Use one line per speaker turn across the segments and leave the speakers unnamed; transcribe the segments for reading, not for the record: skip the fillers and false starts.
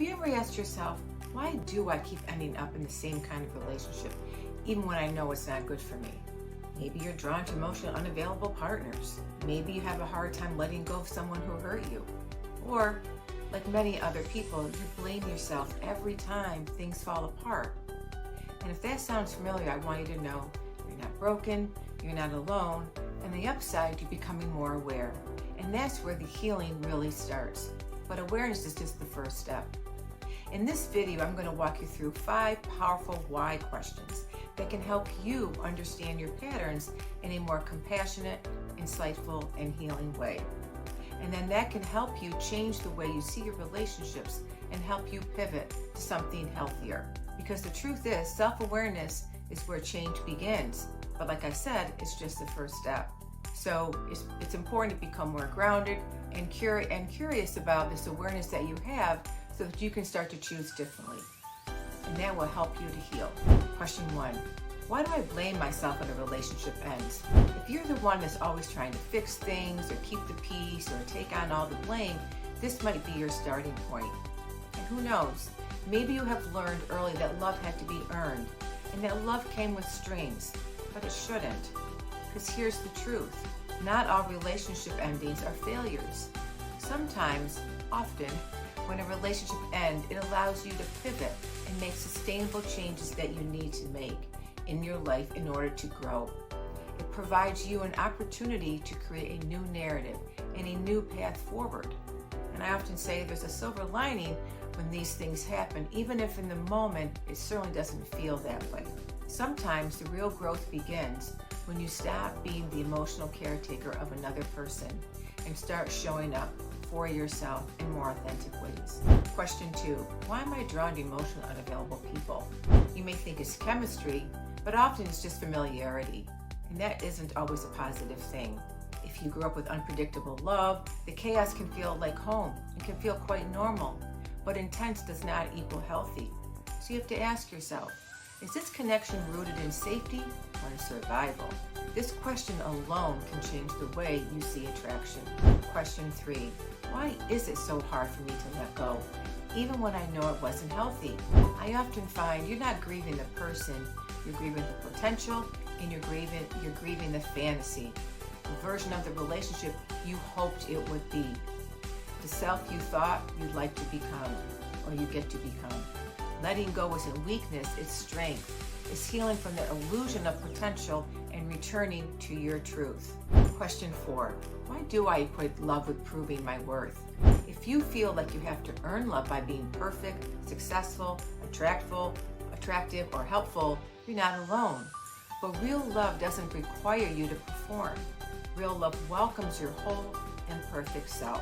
you ever asked yourself, why do I keep ending up in the same kind of relationship, even when I know it's not good for me? Maybe you're drawn to emotionally unavailable partners. Maybe you have a hard time letting go of someone who hurt you. Or, like many other people, you blame yourself every time things fall apart. And if that sounds familiar, I want you to know you're not broken, you're not alone, and the upside, you're becoming more aware. And that's where the healing really starts. But awareness is just the first step. In this video, I'm going to walk you through 5 powerful why questions that can help you understand your patterns in a more compassionate, insightful, and healing way. And then that can help you change the way you see your relationships and help you pivot to something healthier. Because the truth is, self-awareness is where change begins. But like I said, it's just the first step. So it's important to become more grounded and curious about this awareness that you have so that you can start to choose differently. And that will help you to heal. Question 1. Why do I blame myself when a relationship ends? If you're the one that's always trying to fix things or keep the peace or take on all the blame, this might be your starting point. And who knows, maybe you have learned early that love had to be earned and that love came with strings, but it shouldn't. Because here's the truth. Not all relationship endings are failures. Sometimes, often, when a relationship ends, it allows you to pivot and make sustainable changes that you need to make in your life in order to grow. It provides you an opportunity to create a new narrative and a new path forward. And I often say there's a silver lining when these things happen, even if in the moment it certainly doesn't feel that way. Sometimes the real growth begins when you stop being the emotional caretaker of another person and start showing up for yourself in more authentic ways. Question 2. Why am I drawn to emotionally unavailable people? You may think it's chemistry, but often it's just familiarity, and that isn't always a positive thing. If you grew up with unpredictable love, the chaos can feel like home. It can feel quite normal, but intense does not equal healthy. So you have to ask yourself, is this connection rooted in safety or in survival? This question alone can change the way you see attraction. Question 3. Why is it so hard for me to let go, even when I know it wasn't healthy? I often find you're not grieving the person, you're grieving the potential, and you're grieving the fantasy, the version of the relationship you hoped it would be, the self you thought you'd like to become, or you get to become. Letting go isn't weakness, it's strength. It's healing from the illusion of potential and returning to your truth. Question 4. Why do I equate love with proving my worth? If you feel like you have to earn love by being perfect, successful, attractive, or helpful, you're not alone. But real love doesn't require you to perform. Real love welcomes your whole and perfect self.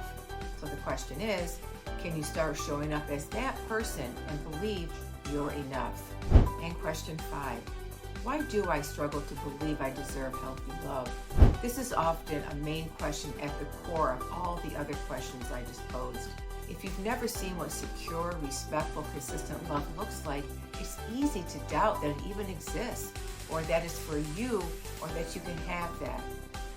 So the question is, can you start showing up as that person and believe you're enough? And question 5. Why do I struggle to believe I deserve healthy love? This is often a main question at the core of all the other questions I just posed. If you've never seen what secure, respectful, consistent love looks like, it's easy to doubt that it even exists, or that it's for you, or that you can have that.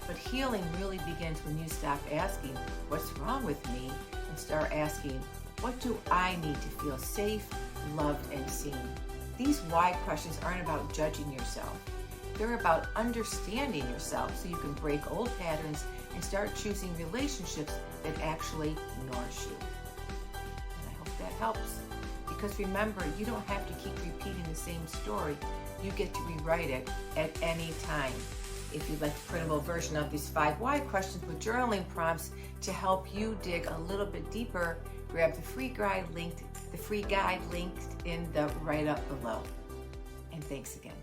But healing really begins when you stop asking, what's wrong with me? And start asking, what do I need to feel safe, loved, and seen? These why questions aren't about judging yourself. They're about understanding yourself so you can break old patterns and start choosing relationships that actually nourish you. And I hope that helps. Because remember, you don't have to keep repeating the same story. You get to rewrite it at any time. If you'd like the printable version of these 5 why questions with journaling prompts to help you dig a little bit deeper, grab the free guide linked in the write-up below. And thanks again.